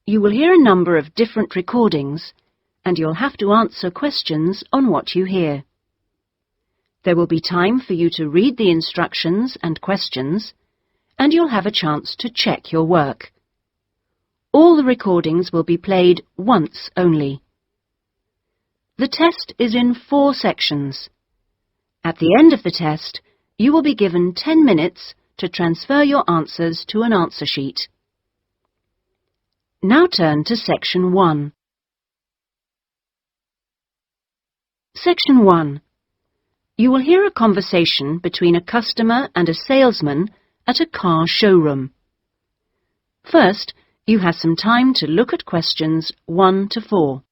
You will hear a number of different recordings, and you'll have to answer questions on what you hear. There will be time for you to read the instructions and questions, and you'll have a chance to check your work. All the recordings will be played once only. The test is in 4 sections. At the end of the test, you will be given 10 minutes to transfer your answers to an answer sheet. Now turn to Section 1. Section 1. You will hear a conversation between a customer and a salesman at a car showroom. First, you have some time to look at questions 1 to 4.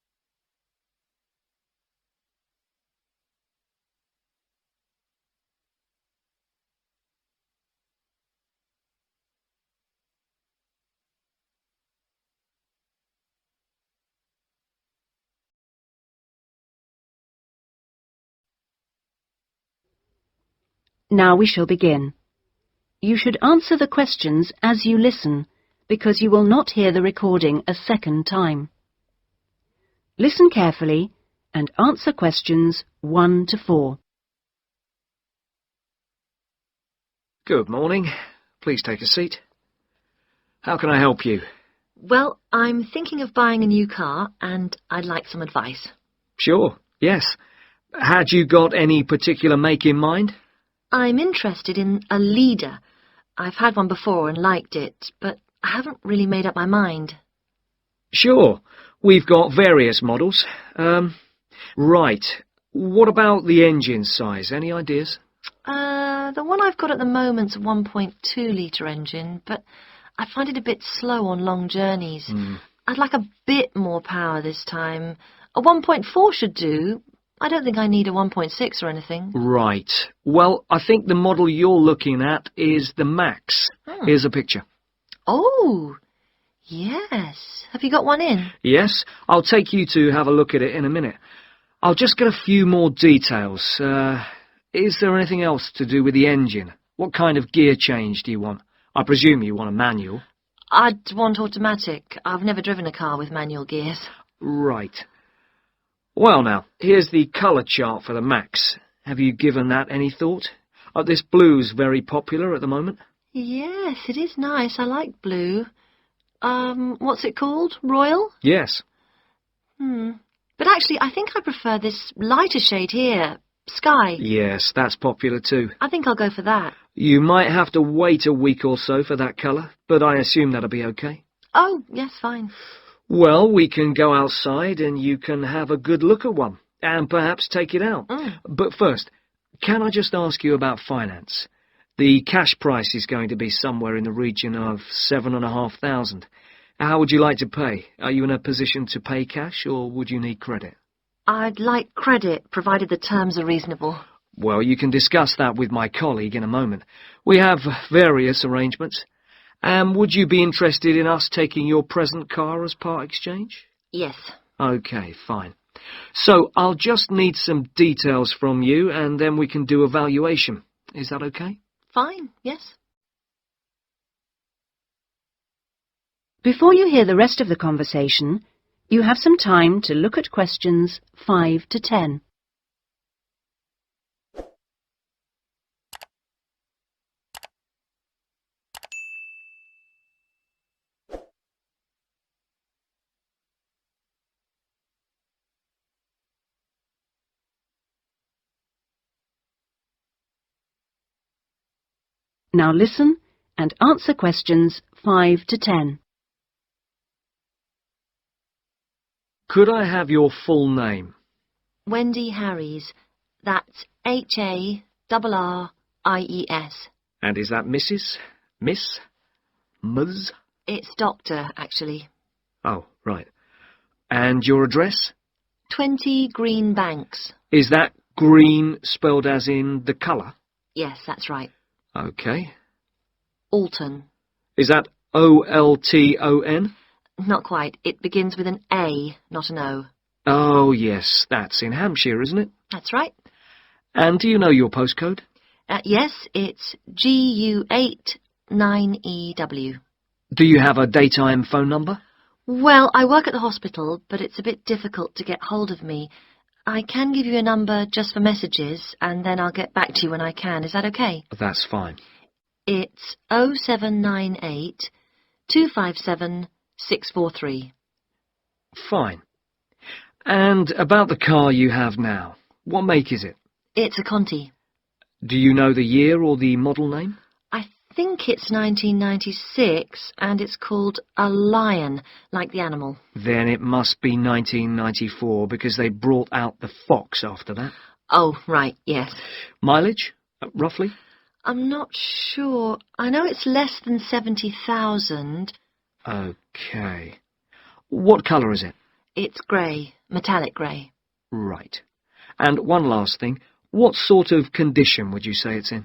Now we shall begin. You should answer the questions as you listen, because you will not hear the recording a second time. Listen carefully and answer questions 1 to 4. Good morning. Please take a seat. How can I help you? Well, I'm thinking of buying a new car, and I'd like some advice. Sure, yes. Had you got any particular make in mind? I'm interested in a leader. I've had one before and liked it, but I haven't really made up my mind. Sure. We've got various models. Right. What about the engine size? Any ideas? The one I've got at the moment's a 1.2-litre engine, but I find it a bit slow on long journeys. I'd like a bit more power this time. A 1.4 should do. I don't think I need a 1.6 or anything. Right. Well, I think the model you're looking at is the Max. Here's a picture. Oh, yes. Have you got one in? Yes, I'll take you to have a look at it in a minute. I'll just get a few more details. Is there anything else to do with the engine? What kind of gear change do you want? I presume you want a manual. I'd want automatic. I've never driven a car with manual gears. Right. Well now, here's the colour chart for the Max. Have you given that any thought? This blue's very popular at the moment. Yes, it is nice. I like blue. What's it called? Royal? Yes. But actually, I think I prefer this lighter shade here. Sky. Yes, that's popular too. I think I'll go for that. You might have to wait a week or so for that colour, but I assume that'll be okay. Oh, yes, fine. Well, we can go outside and you can have a good look at one, and perhaps take it out. But first, can I just ask you about finance? The cash price is going to be somewhere in the region of 7,500. How would you like to pay? Are you in a position to pay cash, or would you need credit? I'd like credit, provided the terms are reasonable. Well, you can discuss that with my colleague in a moment. We have various arrangements. And would you be interested in us taking your present car as part exchange? Yes. Okay, fine. So I'll just need some details from you, and then we can do a valuation. Is that okay? Fine, yes. Before you hear the rest of the conversation, you have some time to look at questions 5 to 10. Now listen and answer questions 5 to 10. Could I have your full name? Wendy Harries. That's Harries. And is that Mrs., Miss, Ms.? It's Doctor, actually. Oh, right. And your address? 20 Green Banks. Is that green spelled as in the colour? Yes, that's right. Okay. Alton. Is that O-L-T-O-N? Not quite. It begins with an A, not an O. Oh, yes, that's in Hampshire, isn't it? That's right. And do you know your postcode? Yes, it's GU8 9EW. Do you have a daytime phone number? Well, I work at the hospital, but it's a bit difficult to get hold of me. I can give you a number just for messages, and then I'll get back to you when I can. Is that okay? That's fine. It's 0798 257 643. Fine. And about the car you have now, what make is it? It's a Conti. Do you know the year or the model name? I think it's 1996, and it's called a Lion, like the animal. Then it must be 1994, because they brought out the Fox after that. Oh, right, yes. Mileage, roughly? I'm not sure. I know it's less than 70,000. OK. What colour is it? It's grey, metallic grey. Right. And one last thing. What sort of condition would you say it's in?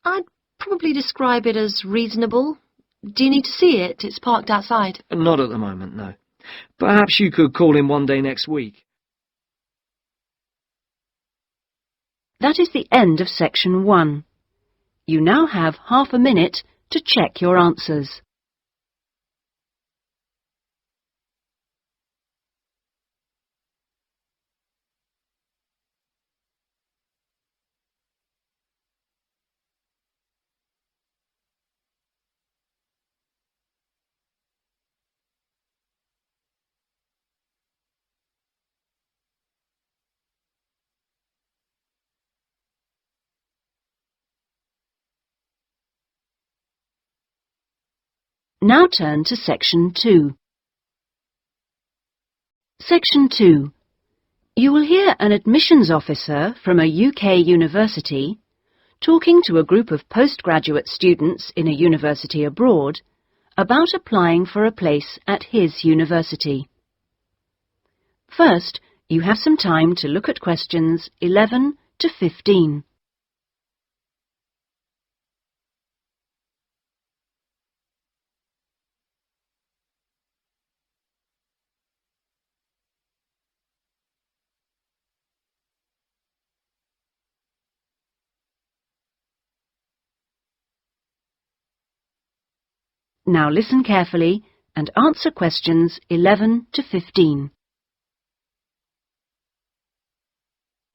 I'd probably describe it as reasonable. Do you need to see it? It's parked outside. Not at the moment, no. Perhaps you could call in one day next week. That is the end of section 1. You now have half a minute to check your answers. Now turn to Section 2. Section 2. You will hear an admissions officer from a UK university talking to a group of postgraduate students in a university abroad about applying for a place at his university. First, you have some time to look at questions 11 to 15. Now listen carefully and answer questions 11 to 15.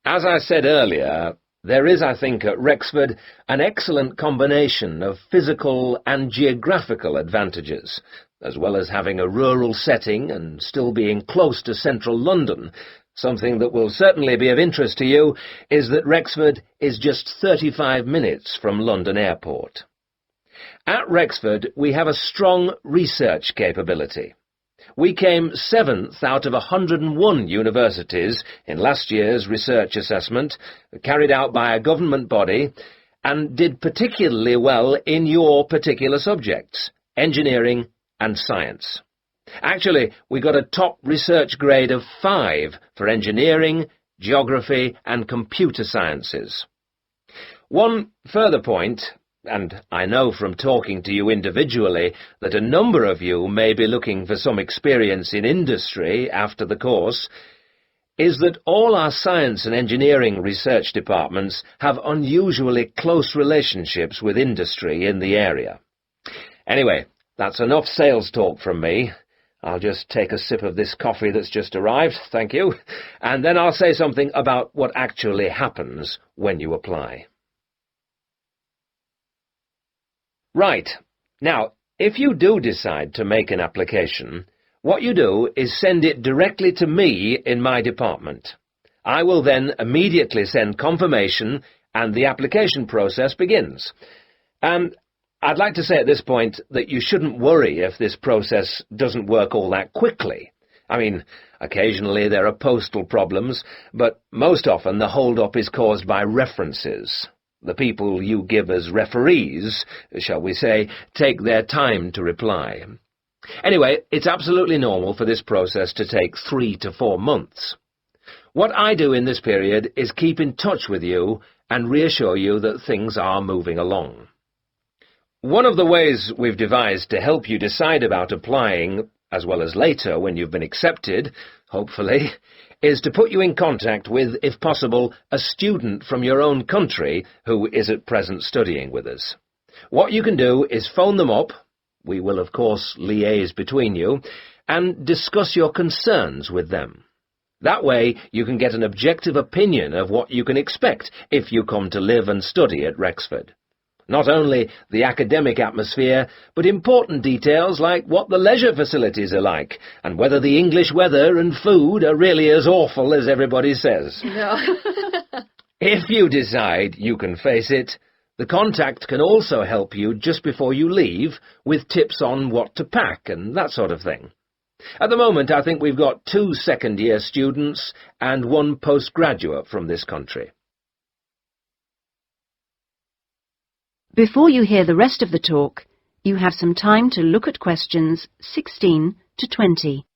As I said earlier, there is, I think, at Rexford an excellent combination of physical and geographical advantages, as well as having a rural setting and still being close to central London. Something that will certainly be of interest to you is that Rexford is just 35 minutes from London Airport. At Rexford, we have a strong research capability. We came 7th out of 101 universities in last year's research assessment, carried out by a government body, and did particularly well in your particular subjects, engineering and science. Actually, we got a top research grade of 5 for engineering, geography and computer sciences. One further point, and I know from talking to you individually that a number of you may be looking for some experience in industry after the course, is that all our science and engineering research departments have unusually close relationships with industry in the area. Anyway, that's enough sales talk from me. I'll just take a sip of this coffee that's just arrived, thank you, and then I'll say something about what actually happens when you apply. Right. Now, if you do decide to make an application, what you do is send it directly to me in my department. I will then immediately send confirmation and the application process begins. And I'd like to say at this point that you shouldn't worry if this process doesn't work all that quickly. I mean, occasionally there are postal problems, but most often the hold-up is caused by references. The people you give as referees, shall we say, take their time to reply. Anyway, it's absolutely normal for this process to take 3 to 4 months. What I do in this period is keep in touch with you and reassure you that things are moving along. One of the ways we've devised to help you decide about applying, as well as later when you've been accepted, hopefully, is to put you in contact with, if possible, a student from your own country who is at present studying with us. What you can do is phone them up. We will, of course, liaise between you, and discuss your concerns with them. That way you can get an objective opinion of what you can expect if you come to live and study at Rexford. Not only the academic atmosphere, but important details like what the leisure facilities are like, and whether the English weather and food are really as awful as everybody says. No. If you decide you can face it, the contact can also help you just before you leave with tips on what to pack and that sort of thing. At the moment, I think we've got 2 second-year students and 1 postgraduate from this country. Before you hear the rest of the talk, you have some time to look at questions 16 to 20.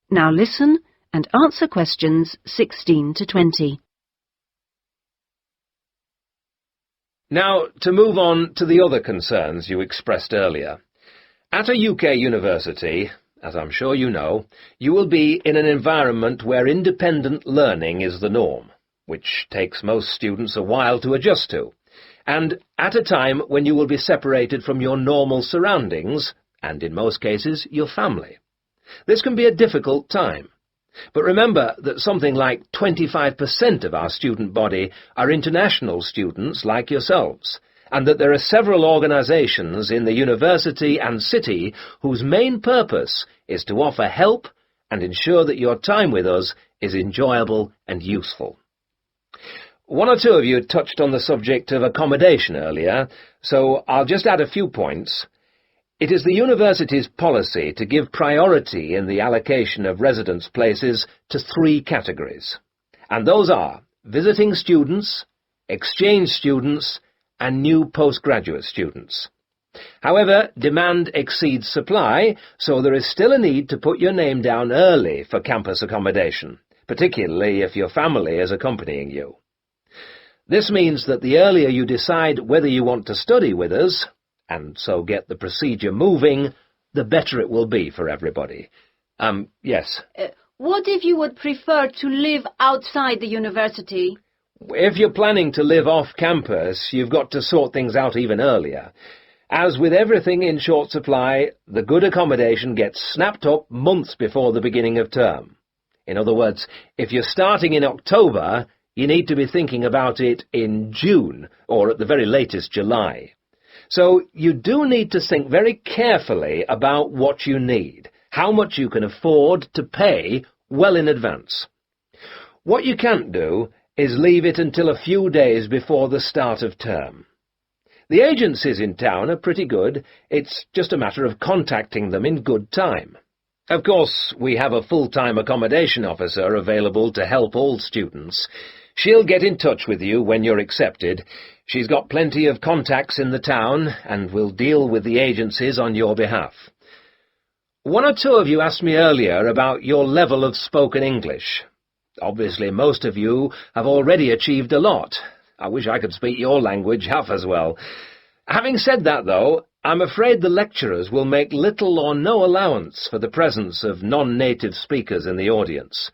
Now listen and answer questions 16 to 20. Now, to move on to the other concerns you expressed earlier. At a UK university, as I'm sure you know, you will be in an environment where independent learning is the norm, which takes most students a while to adjust to, and at a time when you will be separated from your normal surroundings, and in most cases, your family. This can be a difficult time. But remember that something like 25% of our student body are international students like yourselves, and that there are several organisations in the university and city whose main purpose is to offer help and ensure that your time with us is enjoyable and useful. 1 or 2 of you touched on the subject of accommodation earlier, so I'll just add a few points. It is the university's policy to give priority in the allocation of residence places to 3 categories, and those are visiting students, exchange students, and new postgraduate students. However, demand exceeds supply, so there is still a need to put your name down early for campus accommodation, particularly if your family is accompanying you. This means that the earlier you decide whether you want to study with us, and so get the procedure moving, the better it will be for everybody. Yes? What if you would prefer to live outside the university? If you're planning to live off campus, you've got to sort things out even earlier. As with everything in short supply, the good accommodation gets snapped up months before the beginning of term. In other words, if you're starting in October, you need to be thinking about it in June, or at the very latest July. So you do need to think very carefully about what you need, how much you can afford to pay well in advance. What you can't do is leave it until a few days before the start of term. The agencies in town are pretty good. It's just a matter of contacting them in good time. Of course, we have a full-time accommodation officer available to help all students. She'll get in touch with you when you're accepted. She's got plenty of contacts in the town and will deal with the agencies on your behalf. 1 or 2 of you asked me earlier about your level of spoken English. Obviously, most of you have already achieved a lot. I wish I could speak your language half as well. Having said that, though, I'm afraid the lecturers will make little or no allowance for the presence of non-native speakers in the audience.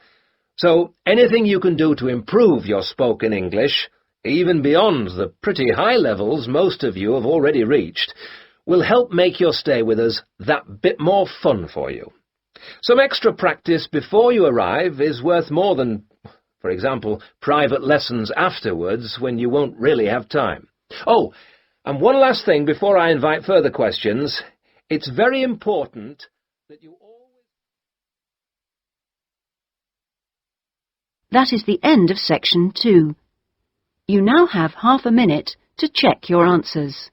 So anything you can do to improve your spoken English, even beyond the pretty high levels most of you have already reached, will help make your stay with us that bit more fun for you. Some extra practice before you arrive is worth more than, for example, private lessons afterwards when you won't really have time. Oh, and one last thing before I invite further questions. It's very important that you always... That is the end of section 2. You now have half a minute to check your answers.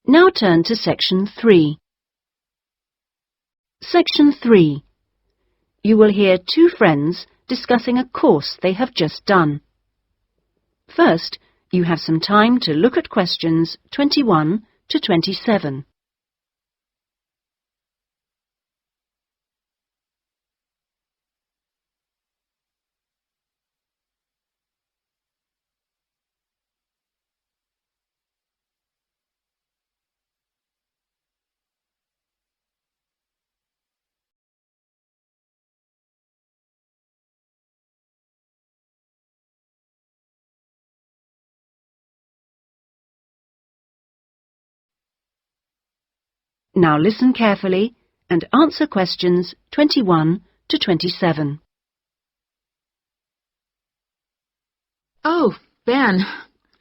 Now turn to Section 3. Section 3. You will hear two friends discussing a course they have just done. First, you have some time to look at questions 21 to 27. Now listen carefully and answer questions 21 to 27. Oh, Ben,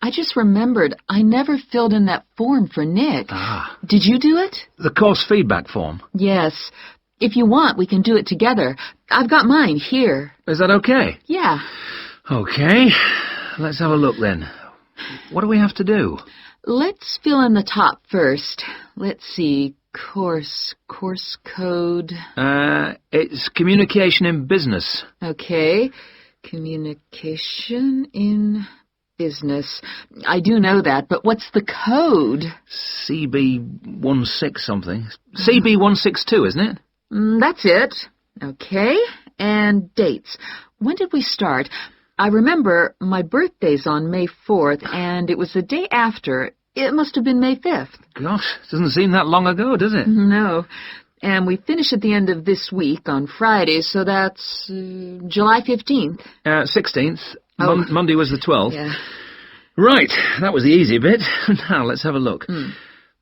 I just remembered I never filled in that form for Nick. Ah. Did you do it? The course feedback form. Yes. If you want, we can do it together. I've got mine here. Is that okay? Yeah. Okay. Let's have a look then. What do we have to do? Let's fill in the top first. Let's see. Course code. It's communication in business. Okay. Communication in business. I do know that, but what's the code? CB16 something. CB162, isn't it? That's it. Okay. And dates. When did we start? I remember my birthday's on May 4th, and it was the day after. It must have been May 5th. Gosh, doesn't seem that long ago, does it? No. And we finish at the end of this week on Friday, so that's July 15th. 16th. Oh. Monday was the 12th. Yeah. Right, that was the easy bit. Now, let's have a look.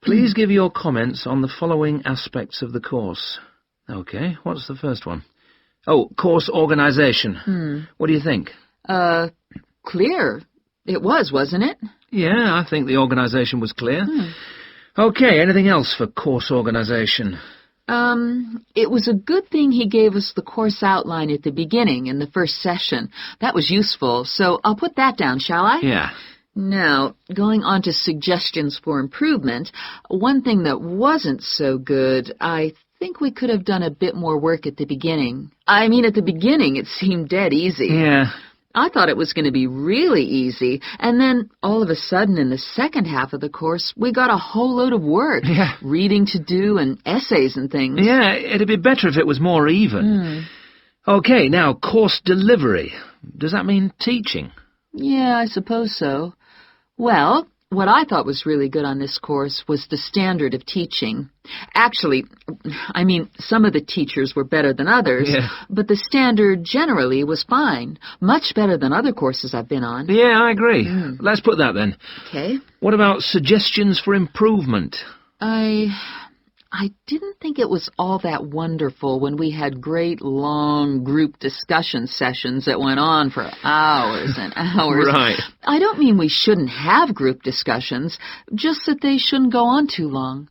Please give your comments on the following aspects of the course. Okay, what's the first one? Oh, course organisation. What do you think? Clear. It was, wasn't it? Yeah, I think the organisation was clear. Okay, anything else for course organisation? It was a good thing he gave us the course outline at the beginning in the first session. That was useful, so I'll put that down, shall I? Yeah. Now, going on to suggestions for improvement, one thing that wasn't so good, I think we could have done a bit more work at the beginning. I mean, at the beginning it seemed dead easy. Yeah. I thought it was going to be really easy, and then all of a sudden in the second half of the course, we got a whole load of work. Yeah. Reading to do and essays and things. Yeah, it'd be better if it was more even. Okay, now, course delivery. Does that mean teaching? Yeah, I suppose so. Well, what I thought was really good on this course was the standard of teaching. Actually, I mean, some of the teachers were better than others, but the standard generally was fine. Much better than other courses I've been on. Yeah, I agree. Let's put that then. Okay. What about suggestions for improvement? I didn't think it was all that wonderful when we had great, long group discussion sessions that went on for hours and hours. Right. I don't mean we shouldn't have group discussions, just that they shouldn't go on too long.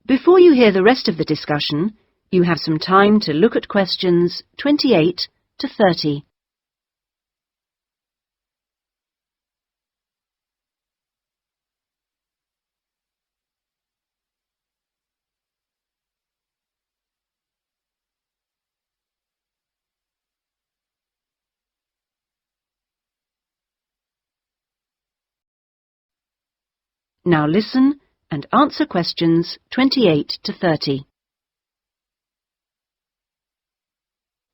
Before you hear the rest of the discussion, you have some time to look at questions 28 to 30. Now listen and answer questions 28 to 30.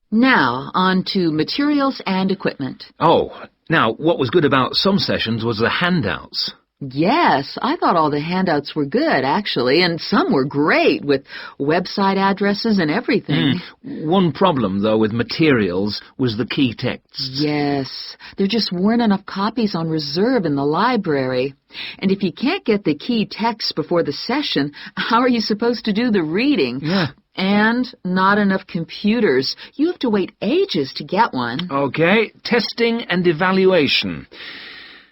Now, on to materials and equipment. Oh, now, what was good about some sessions was the handouts. Yes, I thought all the handouts were good, actually, and some were great, with website addresses and everything. One problem, though, with materials was the key texts. Yes, there just weren't enough copies on reserve in the library. And if you can't get the key text before the session, how are you supposed to do the reading? Yeah. And not enough computers. You have to wait ages to get one. Okay, testing and evaluation.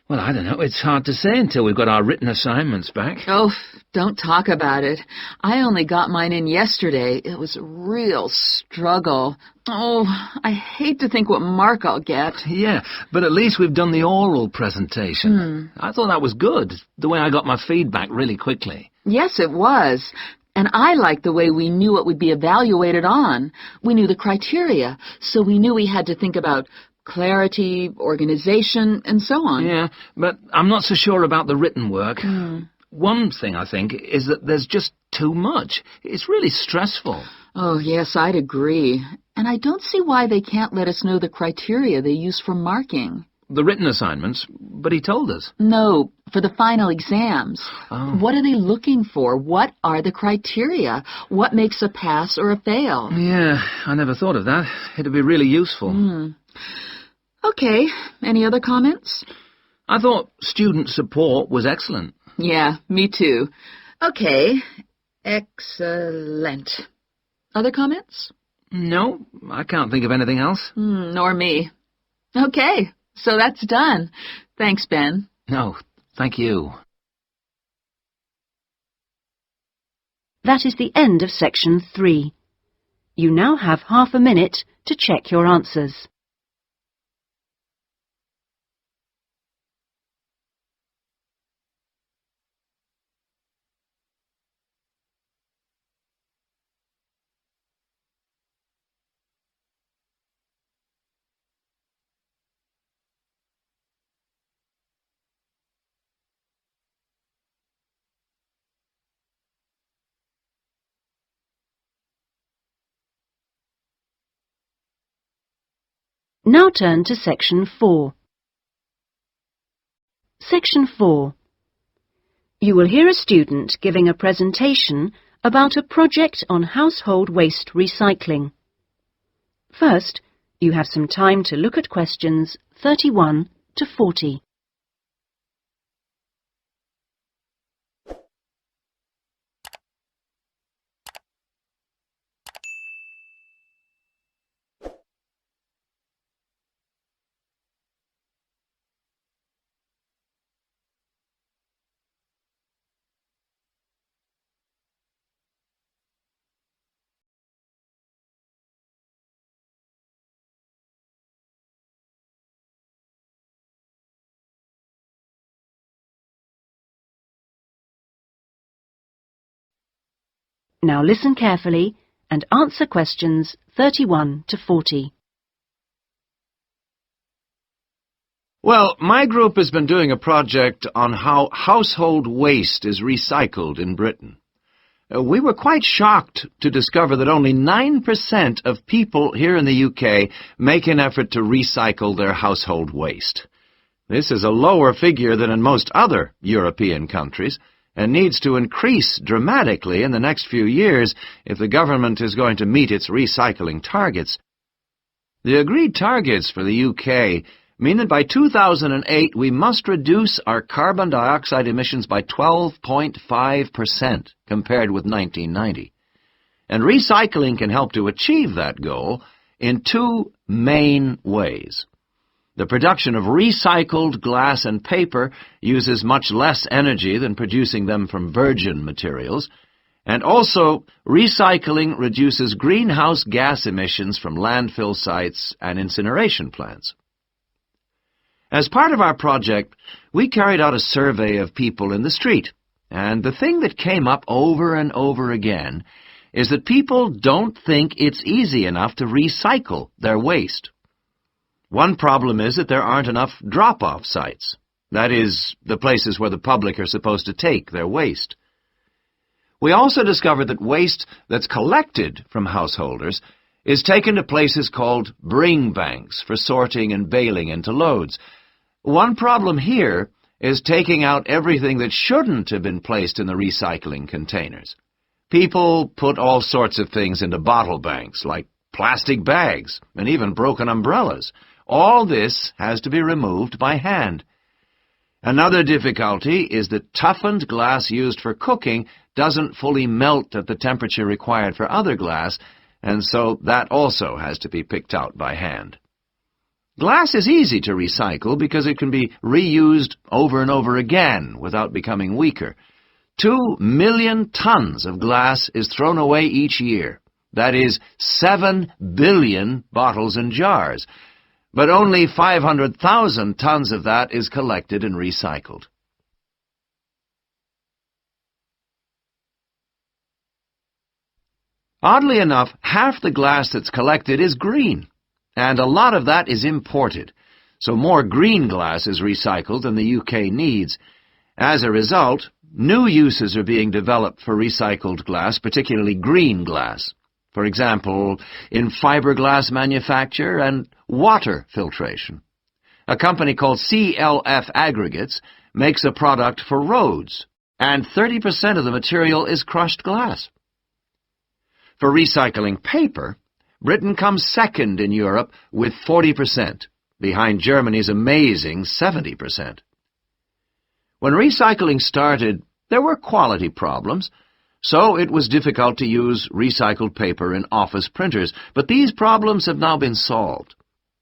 Well, I don't know. It's hard to say until we've got our written assignments back. Oh, Don't talk about it. I only got mine in yesterday. It was a real struggle. Oh, I hate to think what mark I'll get. Yeah, but at least we've done the oral presentation. I thought that was good, the way I got my feedback really quickly. Yes, it was. And I liked the way we knew what would be evaluated on. We knew the criteria, so we knew we had to think about clarity, organization, and so on. Yeah, but I'm not so sure about the written work. One thing, I think, is that there's just too much. It's really stressful. Oh, yes, I'd agree. And I don't see why they can't let us know the criteria they use for marking. The written assignments, but he told us. No, for the final exams. Oh. What are they looking for? What are the criteria? What makes a pass or a fail? Yeah, I never thought of that. It'd be really useful. Okay, any other comments? I thought student support was excellent. Yeah, me too. Okay, excellent. Other comments? No, I can't think of anything else. Nor me. Okay, so that's done. Thanks, Ben. No, thank you. That is the end of section 3. You now have half a minute to check your answers. Now turn to section 4. Section 4. You will hear a student giving a presentation about a project on household waste recycling. First, you have some time to look at questions 31 to 40. Now listen carefully and answer questions 31 to 40. Well, my group has been doing a project on how household waste is recycled in Britain. We were quite shocked to discover that only 9% of people here in the UK make an effort to recycle their household waste. This is a lower figure than in most other European countries, and needs to increase dramatically in the next few years if the government is going to meet its recycling targets. The agreed targets for the UK mean that by 2008 we must reduce our carbon dioxide emissions by 12.5% compared with 1990. And recycling can help to achieve that goal in two main ways. The production of recycled glass and paper uses much less energy than producing them from virgin materials, and also recycling reduces greenhouse gas emissions from landfill sites and incineration plants. As part of our project, we carried out a survey of people in the street, and the thing that came up over and over again is that people don't think it's easy enough to recycle their waste. One problem is that there aren't enough drop-off sites. That is, the places where the public are supposed to take their waste. We also discovered that waste that's collected from householders is taken to places called bring banks for sorting and baling into loads. One problem here is taking out everything that shouldn't have been placed in the recycling containers. People put all sorts of things into bottle banks, like plastic bags and even broken umbrellas. All this has to be removed by hand. Another difficulty is that toughened glass used for cooking doesn't fully melt at the temperature required for other glass, and so that also has to be picked out by hand. Glass is easy to recycle because it can be reused over and over again without becoming weaker. 2 million tons of glass is thrown away each year. That is 7 billion bottles and jars. But only 500,000 tons of that is collected and recycled. Oddly enough, half the glass that's collected is green, and a lot of that is imported, so more green glass is recycled than the UK needs. As a result, new uses are being developed for recycled glass, particularly green glass. For example, in fiberglass manufacture and water filtration. A company called CLF Aggregates makes a product for roads, and 30% of the material is crushed glass. For recycling paper, Britain comes second in Europe with 40%, behind Germany's amazing 70%. When recycling started, there were quality problems, so it was difficult to use recycled paper in office printers, but these problems have now been solved.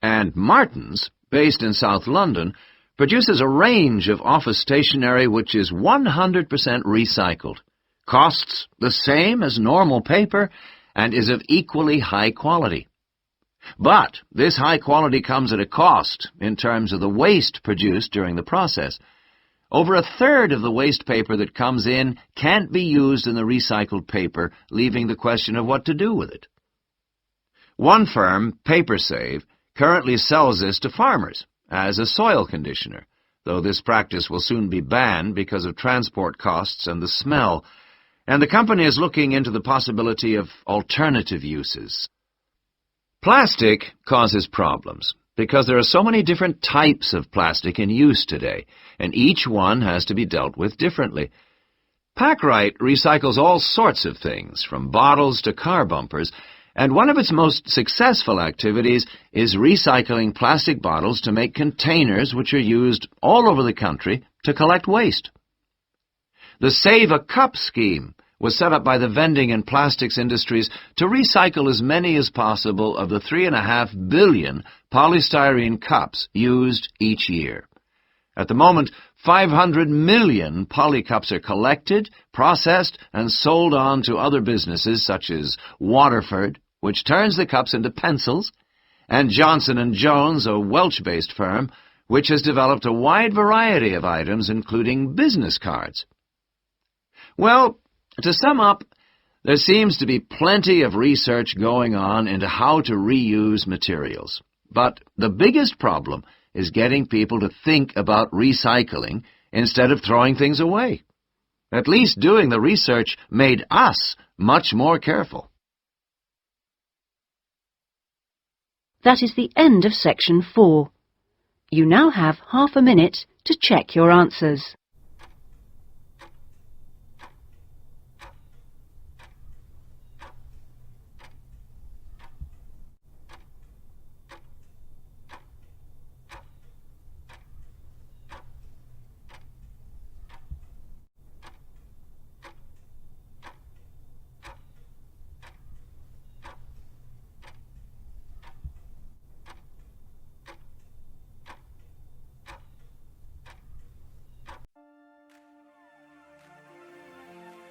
And Martins, based in South London, produces a range of office stationery which is 100% recycled, costs the same as normal paper, and is of equally high quality. But this high quality comes at a cost in terms of the waste produced during the process. Over a third of the waste paper that comes in can't be used in the recycled paper, leaving the question of what to do with it. One firm, PaperSave, currently sells this to farmers as a soil conditioner, though this practice will soon be banned because of transport costs and the smell, and the company is looking into the possibility of alternative uses. Plastic causes problems because there are so many different types of plastic in use today, and each one has to be dealt with differently. Packrite recycles all sorts of things, from bottles to car bumpers, and one of its most successful activities is recycling plastic bottles to make containers which are used all over the country to collect waste. The Save a Cup scheme was set up by the vending and plastics industries to recycle as many as possible of the 3.5 billion polystyrene cups used each year. At the moment, 500 million poly cups are collected, processed, and sold on to other businesses such as Waterford, which turns the cups into pencils, and Johnson & Jones, a Welsh-based firm, which has developed a wide variety of items, including business cards. Well, to sum up, there seems to be plenty of research going on into how to reuse materials. But the biggest problem is getting people to think about recycling instead of throwing things away. At least doing the research made us much more careful. That is the end of section 4. You now have half a minute to check your answers.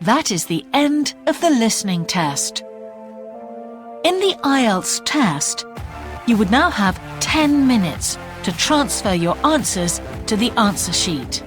That is the end of the listening test. In the IELTS test, you would now have 10 minutes to transfer your answers to the answer sheet.